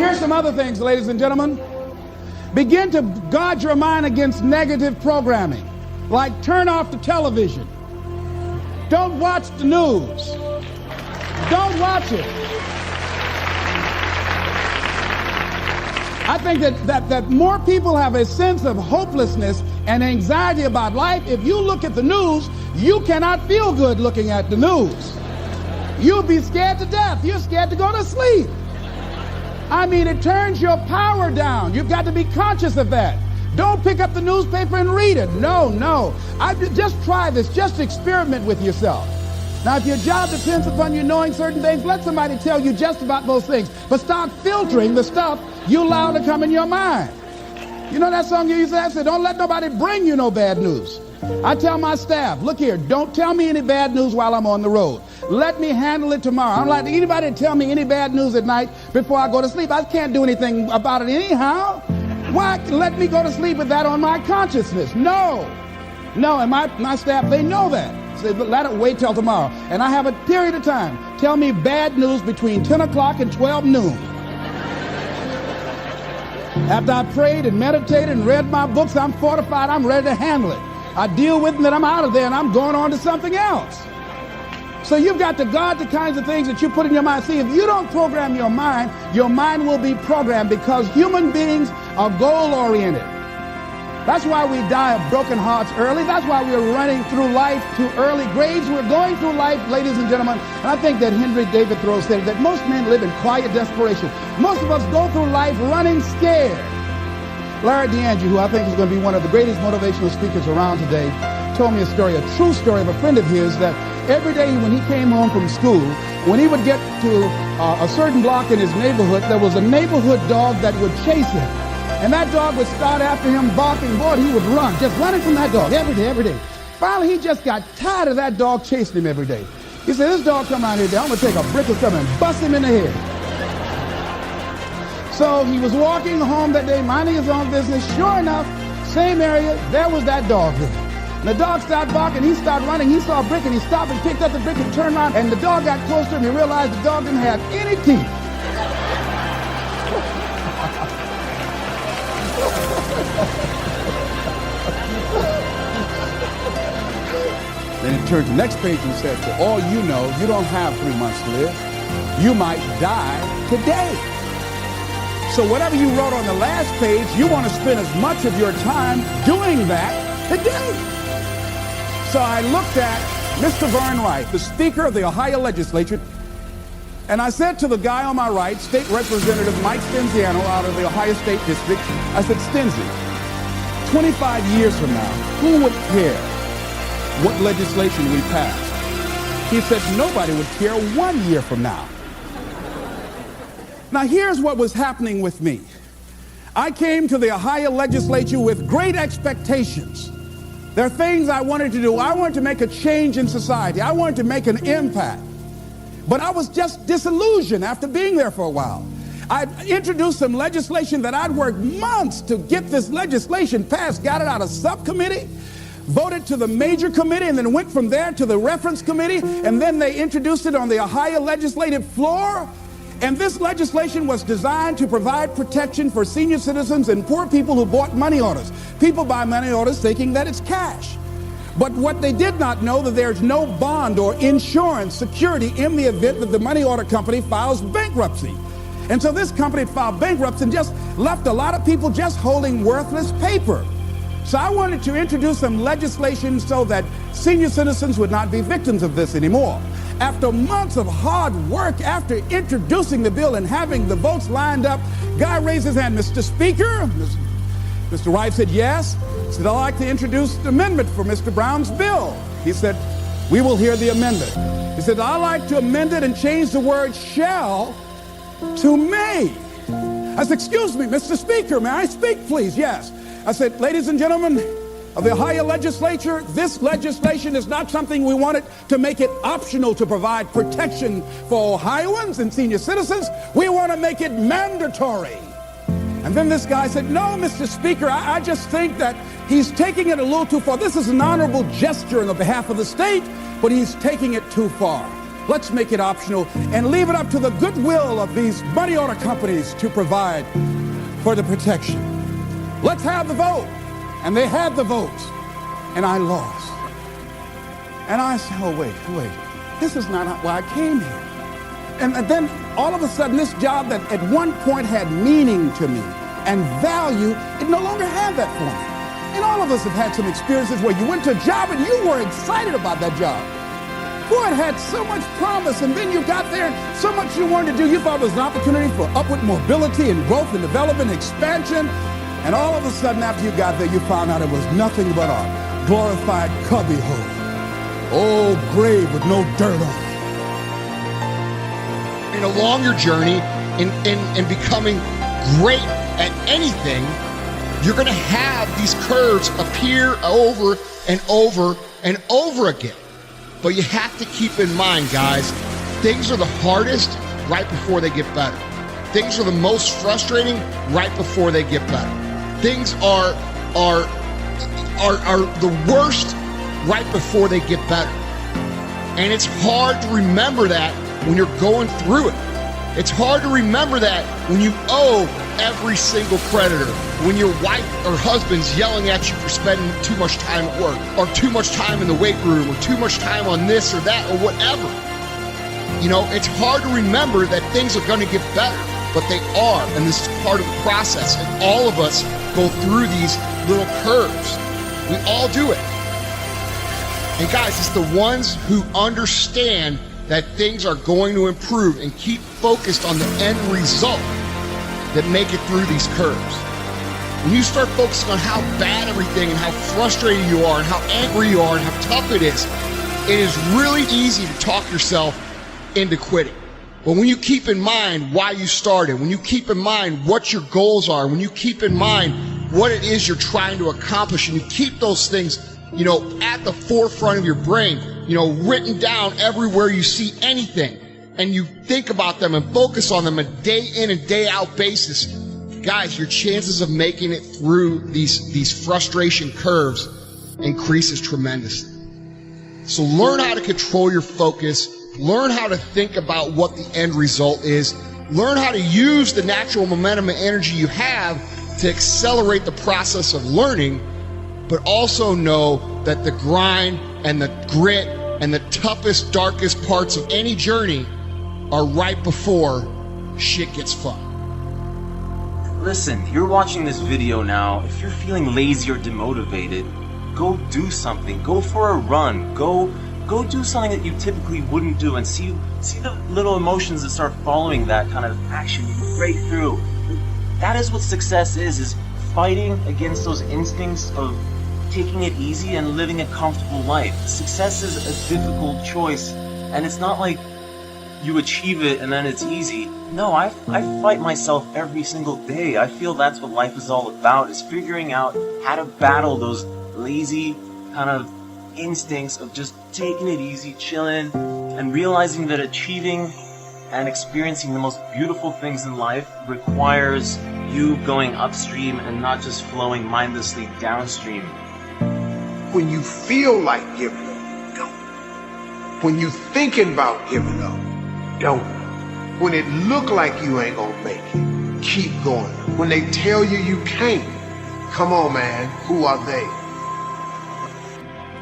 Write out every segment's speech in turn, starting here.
Here's some other things, ladies and gentlemen. Begin to guard your mind against negative programming, like turn off the television. Don't watch the news. Don't watch it. I think that more people have a sense of hopelessness and anxiety about life. If you look at the news, you cannot feel good looking at the news. You'll be scared to death. You're scared to go to sleep. I mean, it turns your power down. You've got to be conscious of that. Don't pick up the newspaper and read it. No. Just try this. Just experiment with yourself. Now, if your job depends upon you knowing certain things, let somebody tell you just about those things. But start filtering the stuff you allow to come in your mind. You know that song you used to have? Say, don't let nobody bring you no bad news. I tell my staff, look here, don't tell me any bad news while I'm on the road. Let me handle it tomorrow. I don't like anybody to tell me any bad news at night before I go to sleep. I can't do anything about it anyhow. Why let me go to sleep with that on my consciousness? No, and my staff, they know that. So let it wait till tomorrow. And I have a period of time. Tell me bad news between 10 o'clock and 12 noon. After I prayed and meditated and read my books, I'm fortified, I'm ready to handle it. I deal with them, then I'm out of there and I'm going on to something else. So you've got to guard the kinds of things that you put in your mind. See, if you don't program your mind will be programmed, because human beings are goal-oriented. That's why we die of broken hearts early. That's why we're running through life to early graves. We're going through life, ladies and gentlemen. And I think that Henry David Thoreau said that most men live in quiet desperation. Most of us go through life running scared. Larry DeAndre, who I think is going to be one of the greatest motivational speakers around today, told me a story, a true story of a friend of his, that every day when he came home from school, when he would get to a certain block in his neighborhood, there was a neighborhood dog that would chase him. And that dog would start after him barking. Boy, he would run, just running from that dog every day. Finally, he just got tired of that dog chasing him every day. He said, this dog come out here today, I'm going to take a brick or something and bust him in the head. So he was walking home that day, minding his own business. Sure enough, same area, there was that dog there. And the dog started barking, he started running, he saw a brick, and he stopped and picked up the brick and turned around, and the dog got close to him. He realized the dog didn't have any teeth. Then he turned to the next page and said, for all you know, you don't have 3 months to live. You might die today. So whatever you wrote on the last page, you want to spend as much of your time doing that today. So I looked at Mr. Vern Wright, the Speaker of the Ohio Legislature, and I said to the guy on my right, State Representative Mike Stenziano out of the Ohio State District, I said, Stenzi, 25 years from now, who would care what legislation we passed? He said, nobody would care 1 year from now. Now, here's what was happening with me. I came to the Ohio legislature with great expectations. There are things I wanted to do. I wanted to make a change in society. I wanted to make an impact. But I was just disillusioned after being there for a while. I introduced some legislation that I'd worked months to get this legislation passed, got it out of subcommittee, voted to the major committee, and then went from there to the reference committee, and then they introduced it on the Ohio legislative floor. And this legislation was designed to provide protection for senior citizens and poor people who bought money orders. People buy money orders thinking that it's cash. But what they did not know, that there's no bond or insurance security in the event that the money order company files bankruptcy. And so this company filed bankruptcy and just left a lot of people just holding worthless paper. So I wanted to introduce some legislation so that senior citizens would not be victims of this anymore. After months of hard work, after introducing the bill and having the votes lined up, guy raised his hand, Mr. Speaker. Mr. Wright said, yes. He said, I'd like to introduce an amendment for Mr. Brown's bill. He said, we will hear the amendment. He said, I'd like to amend it and change the word shall to may. I said, excuse me, Mr. Speaker, may I speak, please? Yes. I said, ladies and gentlemen of the Ohio legislature, this legislation is not something we wanted to make it optional to provide protection for Ohioans and senior citizens. We want to make it mandatory. And then this guy said, no, Mr. Speaker, I just think that he's taking it a little too far. This is an honorable gesture on the behalf of the state, but he's taking it too far. Let's make it optional and leave it up to the goodwill of these money order companies to provide for the protection. Let's have the vote. And they had the votes, and I lost. And I said, oh, wait, this is not why I came here. And then all of a sudden, this job that at one point had meaning to me and value, it no longer had that for me. And all of us have had some experiences where you went to a job and you were excited about that job. Boy, it had so much promise, and then you got there and so much you wanted to do. You thought it was an opportunity for upward mobility and growth and development and expansion. And all of a sudden, after you got there, you found out it was nothing but a glorified cubbyhole. Old grave with no dirt on it. And along your journey in becoming great at anything, you're going to have these curves appear over and over and over again. But you have to keep in mind, guys, things are the hardest right before they get better. Things are the most frustrating right before they get better. Things are the worst right before they get better. And it's hard to remember that when you're going through it. It's hard to remember that when you owe every single creditor, when your wife or husband's yelling at you for spending too much time at work, or too much time in the weight room, or too much time on this or that, or whatever. You know, it's hard to remember that things are going to get better, but they are, and this is part of the process. And all of us go through these little curves. We all do it. And guys, it's the ones who understand that things are going to improve and keep focused on the end result that make it through these curves. When you start focusing on how bad everything and how frustrated you are and how angry you are and how tough it is really easy to talk yourself into quitting. But when you keep in mind why you started, when you keep in mind what your goals are, when you keep in mind what it is you're trying to accomplish, and you keep those things, you know, at the forefront of your brain, you know, written down everywhere you see anything, and you think about them and focus on them a day in and day out basis, guys, your chances of making it through these frustration curves increases tremendously. So learn how to control your focus, learn how to think about what the end result is, learn how to use the natural momentum and energy you have to accelerate the process of learning, but also know that the grind and the grit and the toughest, darkest parts of any journey are right before shit gets fun. Listen, you're watching this video now. If you're feeling lazy or demotivated, go do something. Go for a run. Go do something that you typically wouldn't do, and see the little emotions that start following that kind of action. You break through. That is what success is fighting against those instincts of taking it easy and living a comfortable life. Success is a difficult choice, and it's not like you achieve it and then it's easy. No, I fight myself every single day. I feel that's what life is all about, is figuring out how to battle those lazy kind of instincts of just taking it easy, chilling, and realizing that achieving and experiencing the most beautiful things in life requires you going upstream and not just flowing mindlessly downstream. When you feel like giving up, don't. When you thinking about giving up, don't. When it look like you ain't gonna make it, keep going. When they tell you you can't, come on, man, who are they?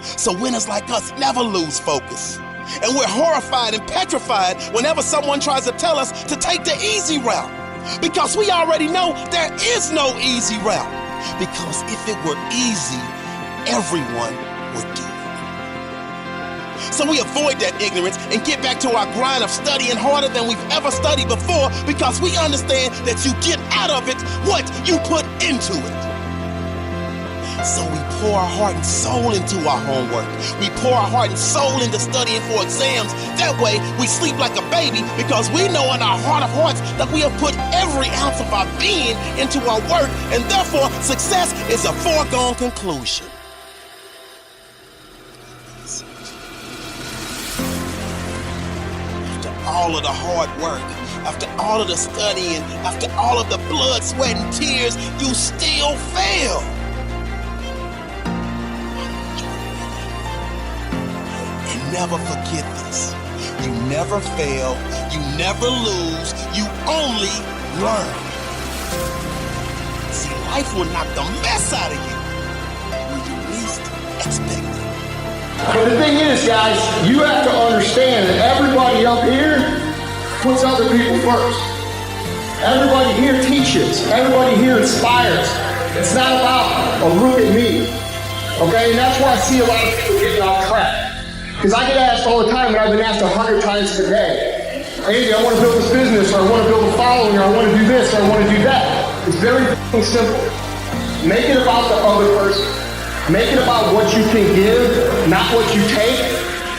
So winners like us never lose focus. And we're horrified and petrified whenever someone tries to tell us to take the easy route. Because we already know there is no easy route. Because if it were easy, everyone would do it. So we avoid that ignorance and get back to our grind of studying harder than we've ever studied before, because we understand that you get out of it what you put into it. So we pour our heart and soul into our homework. We pour our heart and soul into studying for exams. That way we sleep like a baby, because we know in our heart of hearts that we have put every ounce of our being into our work, and therefore success is a foregone conclusion. After all of the hard work, after all of the studying, after all of the blood, sweat, and tears, you still fail. Never forget this. You never fail, you never lose, you only learn. See, life will knock the mess out of you when you least expect it. But the thing is, guys, you have to understand that everybody up here puts other people first. Everybody here teaches. Everybody here inspires. It's not about a look at me. Okay? And that's why I see a lot of people getting off track. Because I get asked all the time, and I've been asked 100 times today, Andy, I want to build this business, or I want to build a following, or I want to do this, or I want to do that. It's very simple. Make it about the other person. Make it about what you can give, not what you take,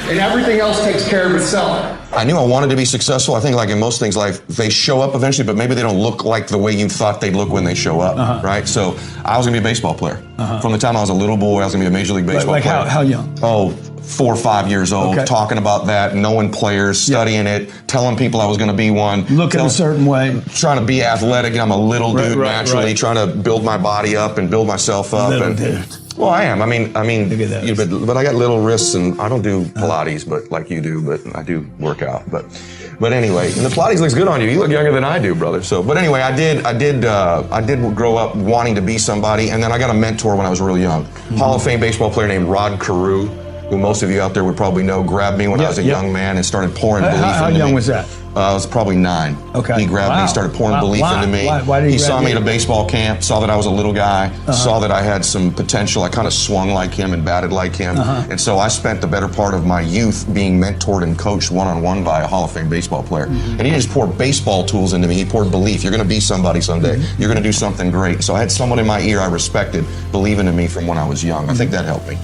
and everything else takes care of itself. I knew I wanted to be successful. I think like in most things, like they show up eventually, but maybe they don't look like the way you thought they'd look when they show up, right? So I was gonna be a baseball player. From the time I was a little boy, I was gonna be a Major League Baseball player. Like how young? Oh, 4 or 5 years old, Okay. talking about that, knowing players, studying it, telling people I was gonna be one. Looking a certain way. Trying to be athletic. I'm a little dude naturally, right. trying to build my body up and build myself up. Little and dude. Well, I am. I mean, Look at that. but I got little wrists, and I don't do Pilates, but like you do. But I do work out. But anyway, and the Pilates looks good on you. You look younger than I do, brother. So, but anyway, I did grow up wanting to be somebody, and then I got a mentor when I was really young. Hall of Fame baseball player named Rod Carew, who most of you out there would probably know, grabbed me when I was a young man and started pouring belief into me. How young was that? I was probably 9. Okay. He grabbed me, started pouring belief into me. Why did he grab saw me you? at a baseball camp, saw that I was a little guy, saw that I had some potential. I kind of swung like him and batted like him. And so I spent the better part of my youth being mentored and coached one-on-one by a Hall of Fame baseball player. And he didn't just pour baseball tools into me, he poured belief. You're going to be somebody someday. You're going to do something great. So I had someone in my ear I respected believing in me from when I was young. I think that helped me.